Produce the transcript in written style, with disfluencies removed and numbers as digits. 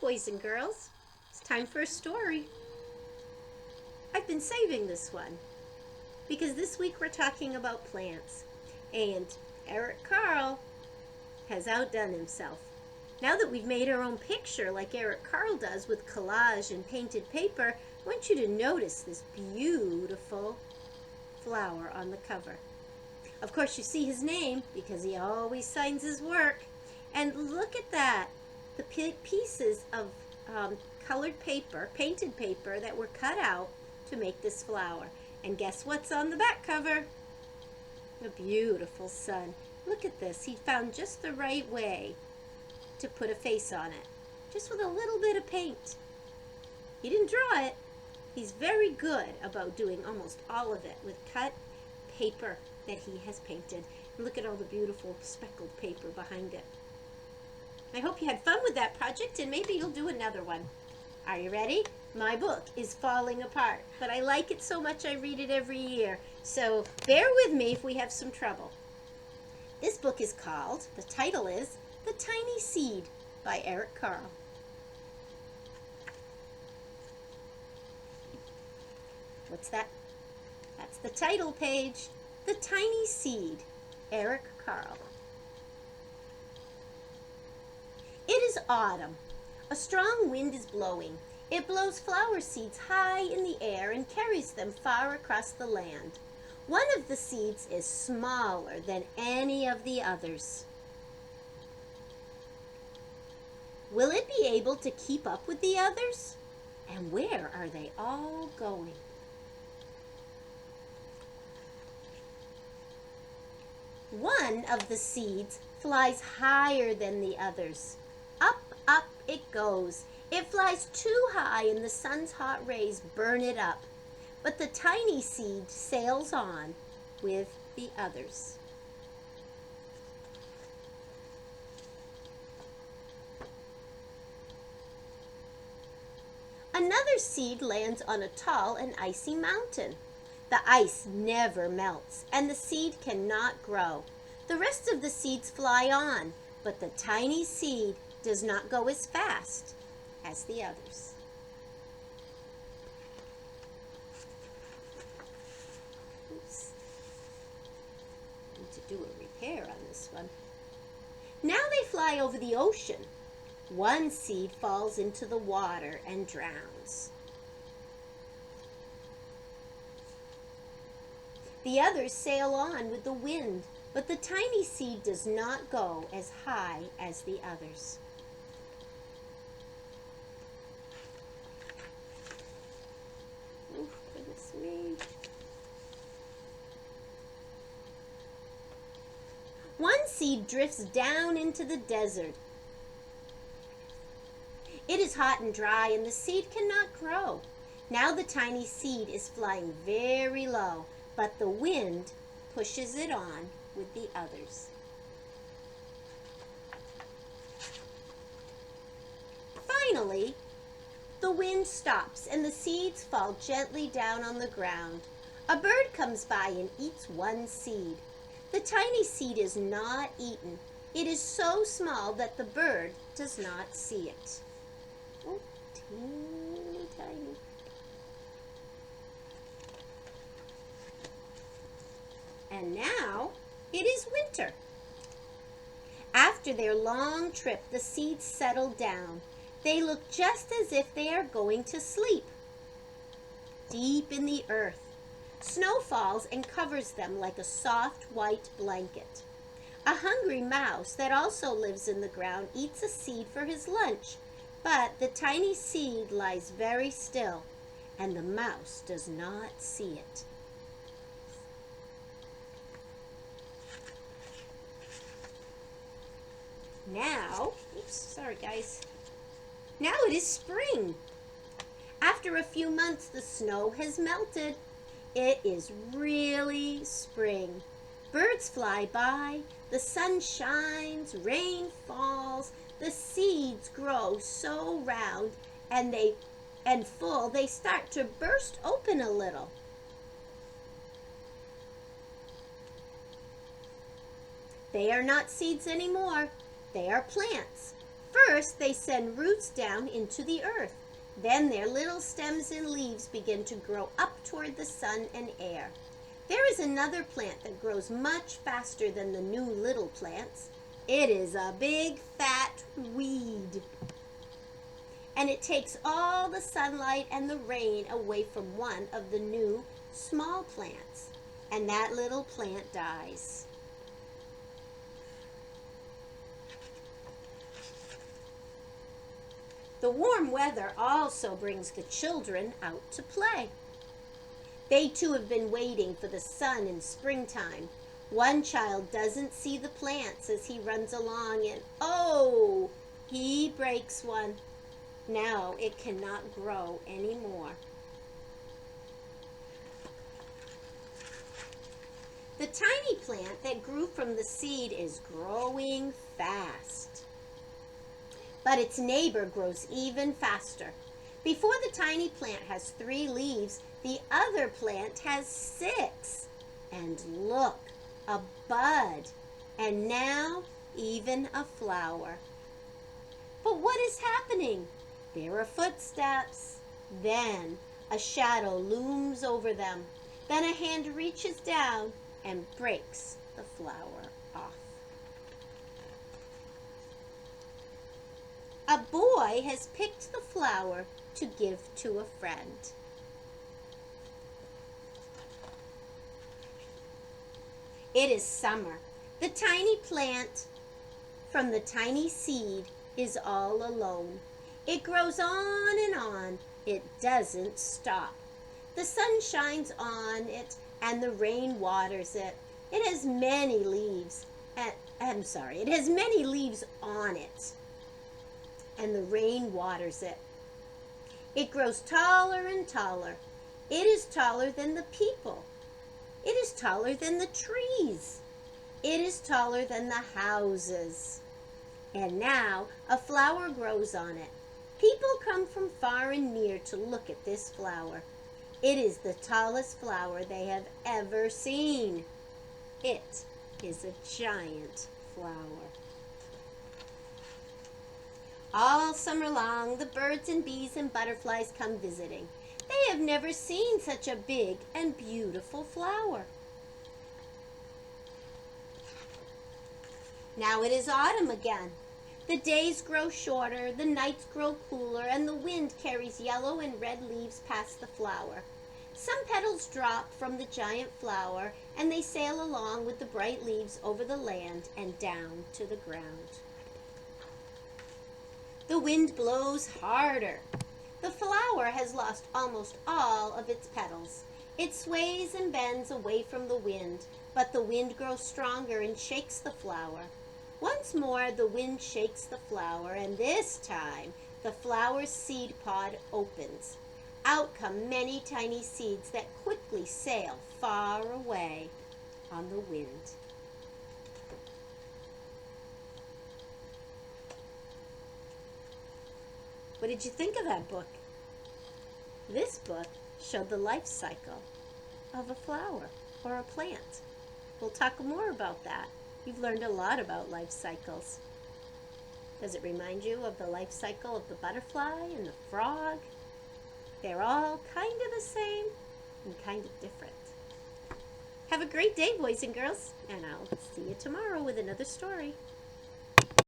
boys and girls. It's time for a story. I've been saving this one because this week we're talking about plants, and Eric Carle has outdone himself. Now that we've made our own picture like Eric Carle does with collage and painted paper, I want you to notice this beautiful flower on the cover. Of course, you see his name because he always signs his work. And look at that, the pieces of colored paper, painted paper that were cut out to make this flower. And guess what's on the back cover? A beautiful sun. Look at this. He found just the right way to put a face on it, just with a little bit of paint. He didn't draw it. He's very good about doing almost all of it with cut paper that he has painted. And look at all the beautiful speckled paper behind it. I hope you had fun with that project, and maybe you'll do another one. Are you ready? My book is falling apart, but I like it so much I read it every year. So bear with me if we have some trouble. This book is called, the title is, The Tiny Seed by Eric Carle. What's that? That's the title page. The Tiny Seed, Eric Carle. It is autumn. A strong wind is blowing. It blows flower seeds high in the air and carries them far across the land. One of the seeds is smaller than any of the others. Will it be able to keep up with the others? And where are they all going? One of the seeds flies higher than the others. Up it goes. It flies too high and the sun's hot rays burn it up. But the tiny seed sails on with the others. Another seed lands on a tall and icy mountain. The ice never melts, and the seed cannot grow. The rest of the seeds fly on, but the tiny seed does not go as fast as the others. Oops. I need to do a repair on this one. Now they fly over the ocean. One seed falls into the water and drowns. The others sail on with the wind, but the tiny seed does not go as high as the others. Oh, goodness me. One seed drifts down into the desert. It is hot and dry, and the seed cannot grow. Now the tiny seed is flying very low, but the wind pushes it on with the others. Finally, the wind stops and the seeds fall gently down on the ground. A bird comes by and eats one seed. The tiny seed is not eaten. It is so small that the bird does not see it. Oh, teeny tiny. And now it is winter. After their long trip, the seeds settle down. They look just as if they are going to sleep. Deep in the earth, snow falls and covers them like a soft white blanket. A hungry mouse that also lives in the ground eats a seed for his lunch, but the tiny seed lies very still, and the mouse does not see it. Now, oops, sorry guys. Now it is spring. After a few months, the snow has melted. It is really spring. Birds fly by, the sun shines, rain falls, the seeds grow so round and full, they start to burst open a little. They are not seeds anymore. They are plants, First, they send roots down into the earth. Then their little stems and leaves begin to grow up toward the sun and air. There is another plant that grows much faster than the new little plants. It is a big, fat weed. And it takes all the sunlight and the rain away from one of the new, small plants. And that little plant dies. The warm weather also brings the children out to play. They too have been waiting for the sun in springtime. One child doesn't see the plants as he runs along and oh, he breaks one. Now it cannot grow anymore. The tiny plant that grew from the seed is growing fast. But its neighbor grows even faster. Before the tiny plant has 3 leaves, the other plant has 6. And look, a bud, and now even a flower. But what is happening? There are footsteps. Then a shadow looms over them. Then a hand reaches down and breaks the flower off. A boy has picked the flower to give to a friend. It is summer. The tiny plant from the tiny seed is all alone. It grows on and on. It doesn't stop. The sun shines on it and the rain waters it. It has many leaves. It has many leaves on it. And the rain waters it. It grows taller and taller. It is taller than the people. It is taller than the trees. It is taller than the houses. And now a flower grows on it. People come from far and near to look at this flower. It is the tallest flower they have ever seen. It is a giant flower. All summer long, the birds and bees and butterflies come visiting. They have never seen such a big and beautiful flower. Now it is autumn again. The days grow shorter, the nights grow cooler, and the wind carries yellow and red leaves past the flower. Some petals drop from the giant flower, and they sail along with the bright leaves over the land and down to the ground. The wind blows harder. The flower has lost almost all of its petals. It sways and bends away from the wind, but the wind grows stronger and shakes the flower. Once more, the wind shakes the flower, and this time, the flower's seed pod opens. Out come many tiny seeds that quickly sail far away on the wind. What did you think of that book? This book showed the life cycle of a flower or a plant. We'll talk more about that. You've learned a lot about life cycles. Does it remind you of the life cycle of the butterfly and the frog? They're all kind of the same and kind of different. Have a great day, boys and girls, and I'll see you tomorrow with another story.